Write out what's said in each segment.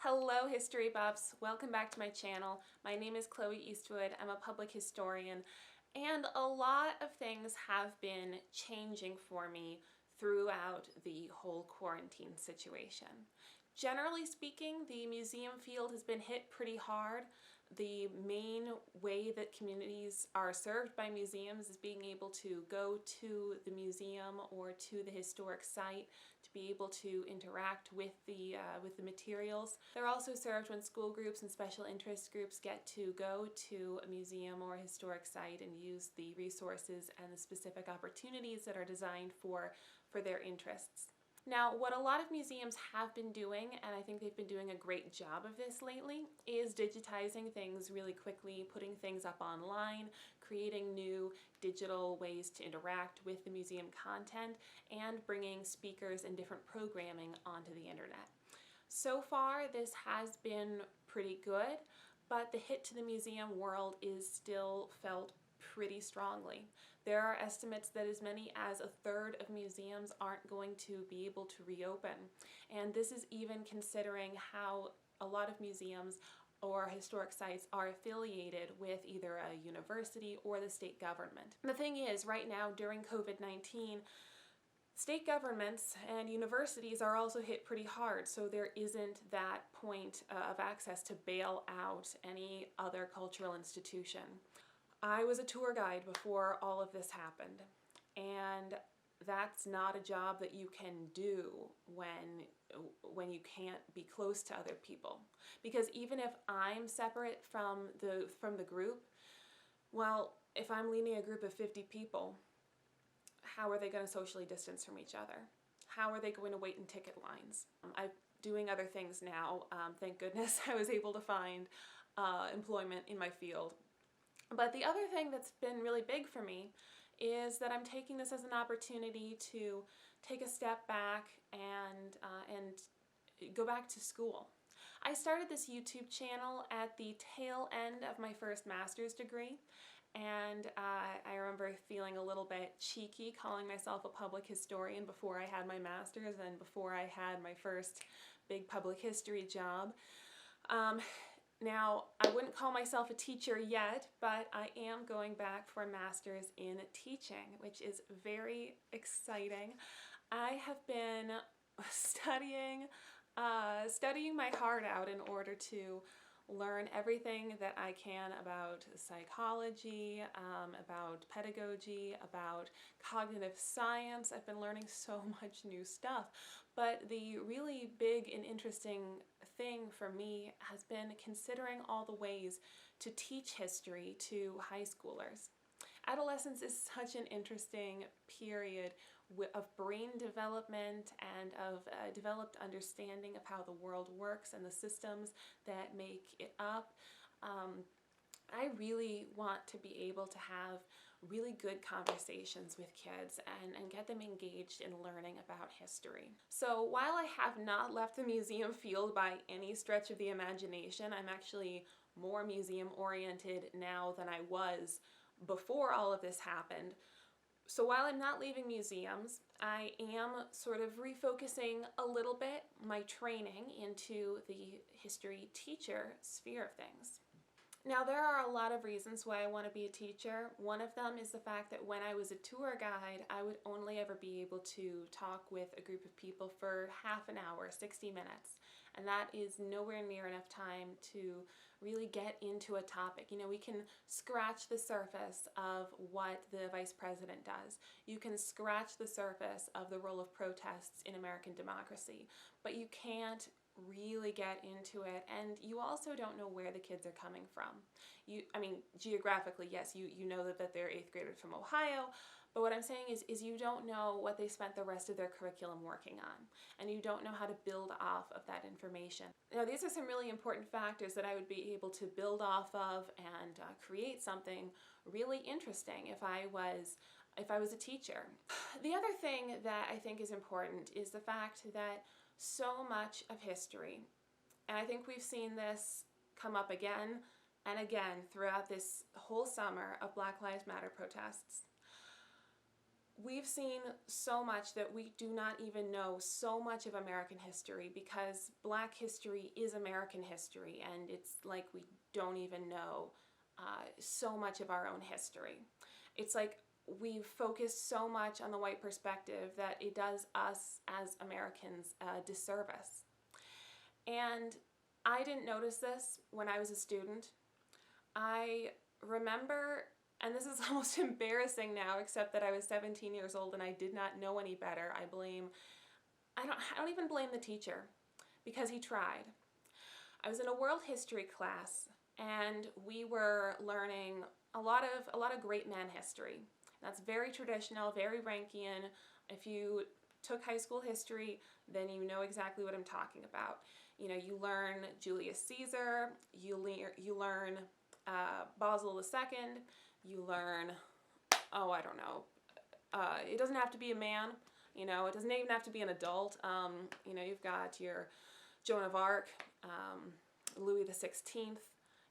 Hello history buffs, welcome back to my channel. My name is Chloe Eastwood, I'm a public historian, and a lot of things have been changing for me throughout the whole quarantine situation. Generally speaking, the museum field has been hit pretty hard. The main way that communities are served by museums is being able to go to the museum or to the historic site to be able to interact with the materials. They're also served when school groups and special interest groups get to go to a museum or a historic site and use the resources and the specific opportunities that are designed for their interests. Now, what a lot of museums have been doing, and I think they've been doing a great job of this lately, is digitizing things really quickly, putting things up online, creating new digital ways to interact with the museum content, and bringing speakers and different programming onto the internet. So far, this has been pretty good, but the hit to the museum world is still felt pretty strongly. There are estimates that as many as a third of museums aren't going to be able to reopen. And this is even considering how a lot of museums or historic sites are affiliated with either a university or the state government. The thing is, right now during COVID-19, state governments and universities are also hit pretty hard, so there isn't that point of access to bail out any other cultural institution. I was a tour guide before all of this happened, and that's not a job that you can do when you can't be close to other people. Because even if I'm separate from the group, well, if I'm leading a group of 50 people, how are they going to socially distance from each other? How are they going to wait in ticket lines? I'm doing other things now. Thank goodness I was able to find employment in my field. But the other thing that's been really big for me is that I'm taking this as an opportunity to take a step back and go back to school. I started this YouTube channel at the tail end of my first master's degree, and I remember feeling a little bit cheeky calling myself a public historian before I had my master's and before I had my first big public history job. Now, I wouldn't call myself a teacher yet, but I am going back for a master's in teaching, which is very exciting. I have been studying my heart out in order to learn everything that I can about psychology, about pedagogy, about cognitive science. I've been learning so much new stuff. But the really big and interesting thing for me has been considering all the ways to teach history to high schoolers. Adolescence is such an interesting period of brain development and of developed understanding of how the world works and the systems that make it up. I really want to be able to have really good conversations with kids and get them engaged in learning about history. So while I have not left the museum field by any stretch of the imagination, I'm actually more museum oriented now than I was before all of this happened. So while I'm not leaving museums, I am sort of refocusing a little bit my training into the history teacher sphere of things. Now, there are a lot of reasons why I want to be a teacher. One of them is the fact that when I was a tour guide, I would only ever be able to talk with a group of people for half an hour, 60 minutes. And that is nowhere near enough time to really get into a topic. You know, we can scratch the surface of what the vice president does. You can scratch the surface of the role of protests in American democracy, but you can't really get into it, and you also don't know where the kids are coming from. I mean, geographically, yes, you know that they're 8th graders from Ohio, but what I'm saying is you don't know what they spent the rest of their curriculum working on, and you don't know how to build off of that information. Now, these are some really important factors that I would be able to build off of and create something really interesting if I was a teacher. The other thing that I think is important is the fact that so much of history, and I think we've seen this come up again and again throughout this whole summer of Black Lives Matter protests, we've seen so much that we do not even know so much of American history, because Black history is American history, and it's like we don't even know so much of our own history. It's like we've focused so much on the white perspective that it does us as Americans a disservice. And I didn't notice this when I was a student. I remember, and this is almost embarrassing now, except that I was 17 years old and I did not know any better. I don't even blame the teacher, because he tried. I was in a world history class and we were learning a lot of great man history. That's very traditional, very Rankian. If you took high school history, then you know exactly what I'm talking about. You know, you learn Julius Caesar, you learn Basil II, you learn, oh, I don't know, it doesn't have to be a man, you know, it doesn't even have to be an adult. You know, you've got your Joan of Arc, Louis XVI,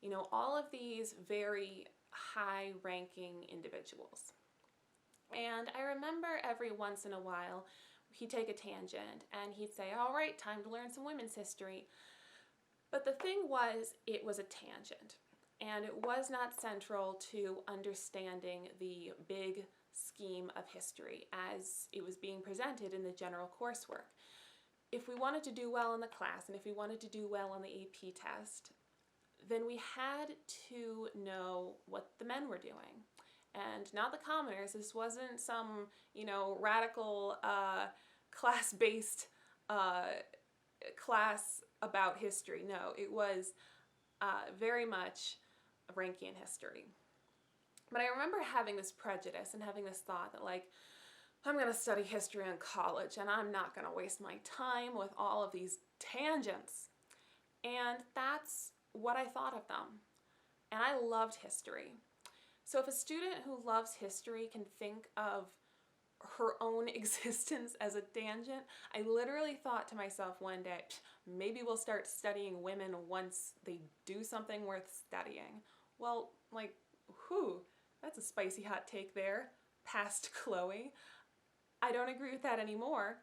you know, all of these very high-ranking individuals. And I remember every once in a while, he'd take a tangent and he'd say, all right, time to learn some women's history. But the thing was, it was a tangent, and it was not central to understanding the big scheme of history as it was being presented in the general coursework. If we wanted to do well in the class, and if we wanted to do well on the AP test, then we had to know what the men were doing. And not the commoners. This wasn't some, you know, radical class-based class about history. No, it was very much Rankian history. But I remember having this prejudice and having this thought that, like, I'm going to study history in college and I'm not going to waste my time with all of these tangents. And that's what I thought of them. And I loved history. So if a student who loves history can think of her own existence as a tangent, I literally thought to myself one day, maybe we'll start studying women once they do something worth studying. Well, like, whew, that's a spicy hot take there, past Chloe. I don't agree with that anymore.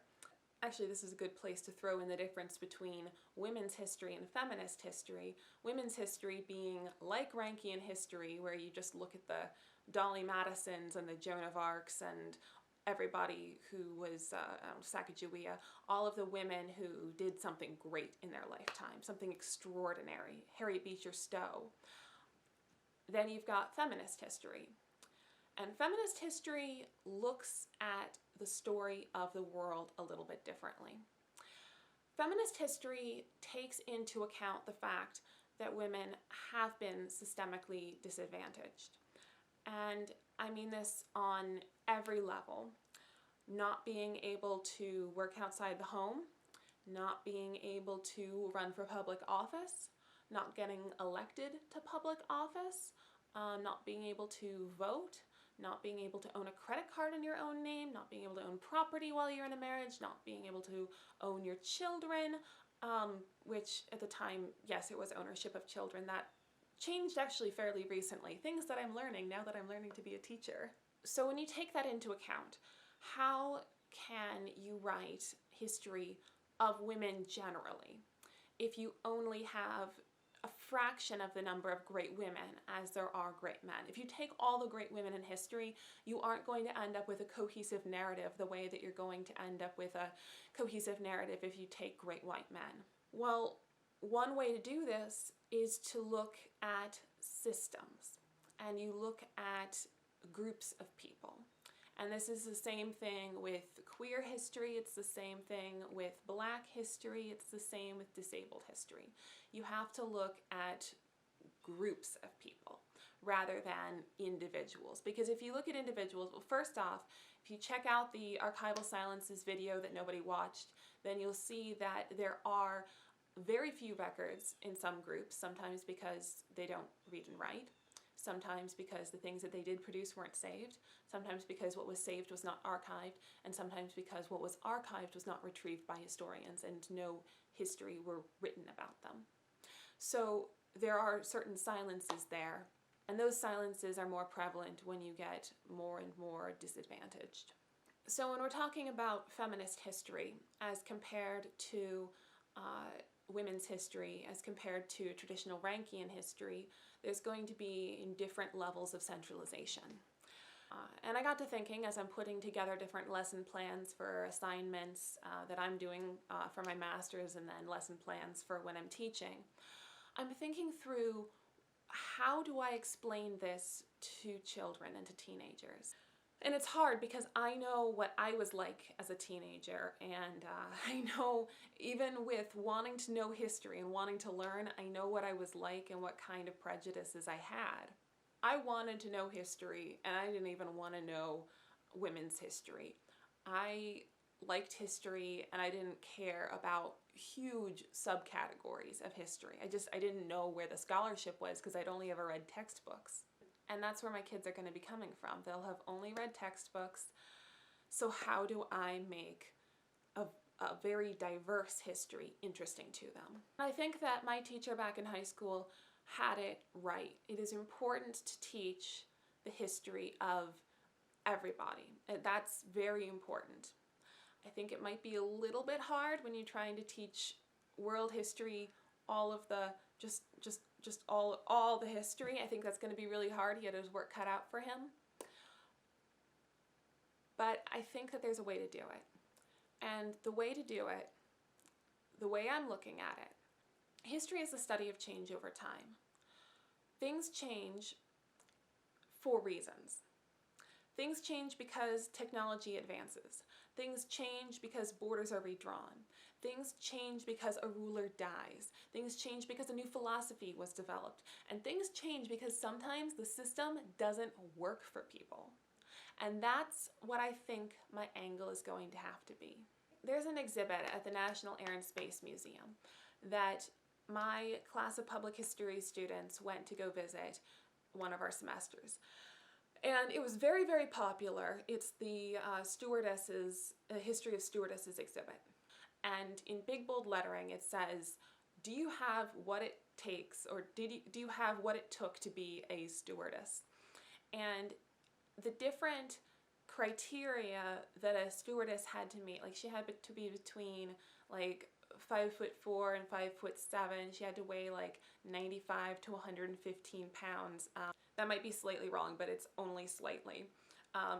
Actually, this is a good place to throw in the difference between women's history and feminist history. Women's history being like Rankian history, where you just look at the Dolly Madisons and the Joan of Arcs and everybody who was Sacagawea, all of the women who did something great in their lifetime, something extraordinary, Harriet Beecher Stowe. Then you've got feminist history. And feminist history looks at the story of the world a little bit differently. Feminist history takes into account the fact that women have been systemically disadvantaged. And I mean this on every level. Not being able to work outside the home, not being able to run for public office, not getting elected to public office, not being able to vote, not being able to own a credit card in your own name, not being able to own property while you're in a marriage, not being able to own your children, which at the time, yes, it was ownership of children. That changed actually fairly recently. Things that I'm learning now that I'm learning to be a teacher. So when you take that into account, how can you write history of women generally if you only have a fraction of the number of great women as there are great men? If you take all the great women in history, you aren't going to end up with a cohesive narrative the way that you're going to end up with a cohesive narrative if you take great white men. Well, one way to do this is to look at systems, and you look at groups of people. And this is the same thing with queer history, it's the same thing with Black history, it's the same with disabled history. You have to look at groups of people rather than individuals. Because if you look at individuals, well, first off, if you check out the Archival Silences video that nobody watched, then you'll see that there are very few records in some groups, sometimes because they don't read and write, sometimes because the things that they did produce weren't saved, sometimes because what was saved was not archived, and sometimes because what was archived was not retrieved by historians and no history were written about them. So there are certain silences there, and those silences are more prevalent when you get more and more disadvantaged. So when we're talking about feminist history as compared to women's history, as compared to traditional Rankian history, there's going to be different levels of centralization. And I got to thinking as I'm putting together different lesson plans for assignments that I'm doing for my master's and then lesson plans for when I'm teaching, I'm thinking through how do I explain this to children and to teenagers? And it's hard because I know what I was like as a teenager, and I know even with wanting to know history and wanting to learn, I know what I was like and what kind of prejudices I had. I wanted to know history, and I didn't even want to know women's history. I liked history, and I didn't care about huge subcategories of history. I didn't know where the scholarship was because I'd only ever read textbooks. And that's where my kids are going to be coming from. They'll have only read textbooks. So how do I make a very diverse history interesting to them? I think that my teacher back in high school had it right. It is important to teach the history of everybody. And that's very important. I think it might be a little bit hard when you're trying to teach world history, all of the just all the history. I think that's going to be really hard. He had his work cut out for him. But I think that there's a way to do it. And the way to do it, the way I'm looking at it, history is the study of change over time. Things change for reasons. Things change because technology advances. Things change because borders are redrawn. Things change because a ruler dies. Things change because a new philosophy was developed. And things change because sometimes the system doesn't work for people. And that's what I think my angle is going to have to be. There's an exhibit at the National Air and Space Museum that my class of public history students went to go visit one of our semesters. And it was very, very popular. It's the History of Stewardesses exhibit. And in big bold lettering it says, do you have what it takes, or do you have what it took to be a stewardess? And the different criteria that a stewardess had to meet, like she had to be between like 5'4" and 5'7". She had to weigh like 95 to 115 pounds. That might be slightly wrong, but it's only slightly.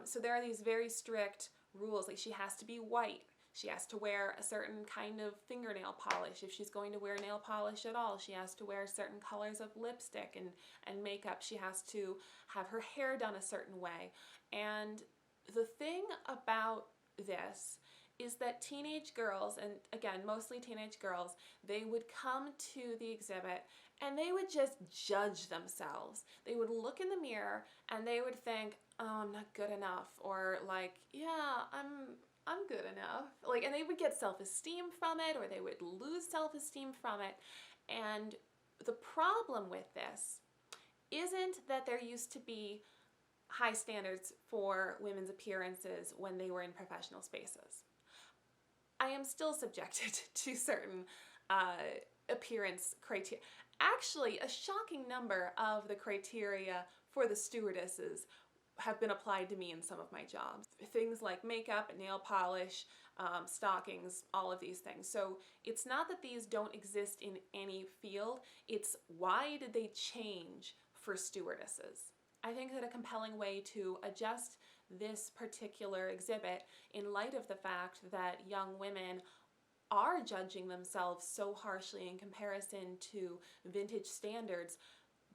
So there are these very strict rules, like she has to be white. She has to wear a certain kind of fingernail polish. If she's going to wear nail polish at all, she has to wear certain colors of lipstick and makeup. She has to have her hair done a certain way. And the thing about this is that teenage girls, and again, mostly teenage girls, they would come to the exhibit and they would just judge themselves. They would look in the mirror and they would think, oh, I'm not good enough, or like, yeah, I'm good enough. Like, and they would get self-esteem from it, or they would lose self-esteem from it. And the problem with this isn't that there used to be high standards for women's appearances when they were in professional spaces. I am still subjected to certain appearance criteria. Actually, a shocking number of the criteria for the stewardesses have been applied to me in some of my jobs. Things like makeup, nail polish, stockings, all of these things. So it's not that these don't exist in any field, it's why did they change for stewardesses? I think that a compelling way to adjust this particular exhibit in light of the fact that young women are judging themselves so harshly in comparison to vintage standards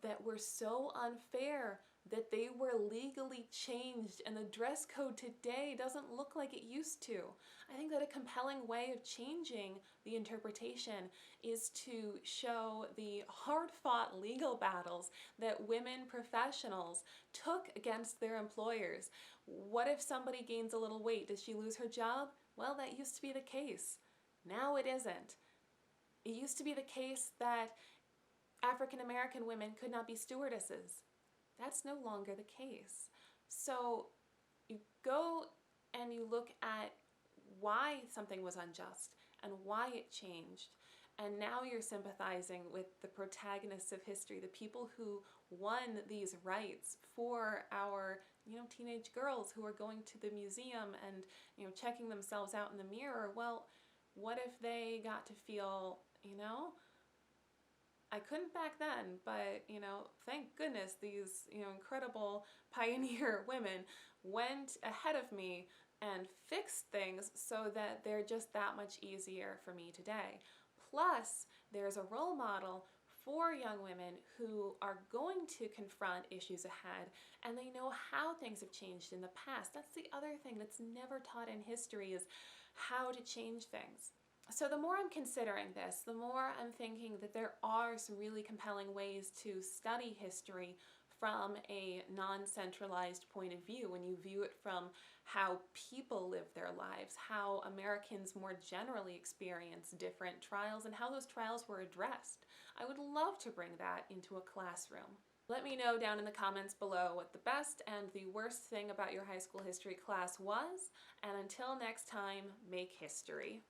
that were so unfair that they were legally changed, and the dress code today doesn't look like it used to. I think that a compelling way of changing the interpretation is to show the hard-fought legal battles that women professionals took against their employers. What if somebody gains a little weight? Does she lose her job? Well, that used to be the case. Now it isn't. It used to be the case that African American women could not be stewardesses. That's no longer the case. So you go and you look at why something was unjust and why it changed. And now you're sympathizing with the protagonists of history, the people who won these rights for our, teenage girls who are going to the museum and, checking themselves out in the mirror. Well, what if they got to feel, I couldn't back then, but, thank goodness these, incredible pioneer women went ahead of me and fixed things so that they're just that much easier for me today. Plus, there's a role model for young women who are going to confront issues ahead, and they know how things have changed in the past. That's the other thing that's never taught in history, is how to change things. So the more I'm considering this, the more I'm thinking that there are some really compelling ways to study history from a non-centralized point of view, when you view it from how people live their lives, how Americans more generally experience different trials, and how those trials were addressed. I would love to bring that into a classroom. Let me know down in the comments below what the best and the worst thing about your high school history class was, and until next time, make history.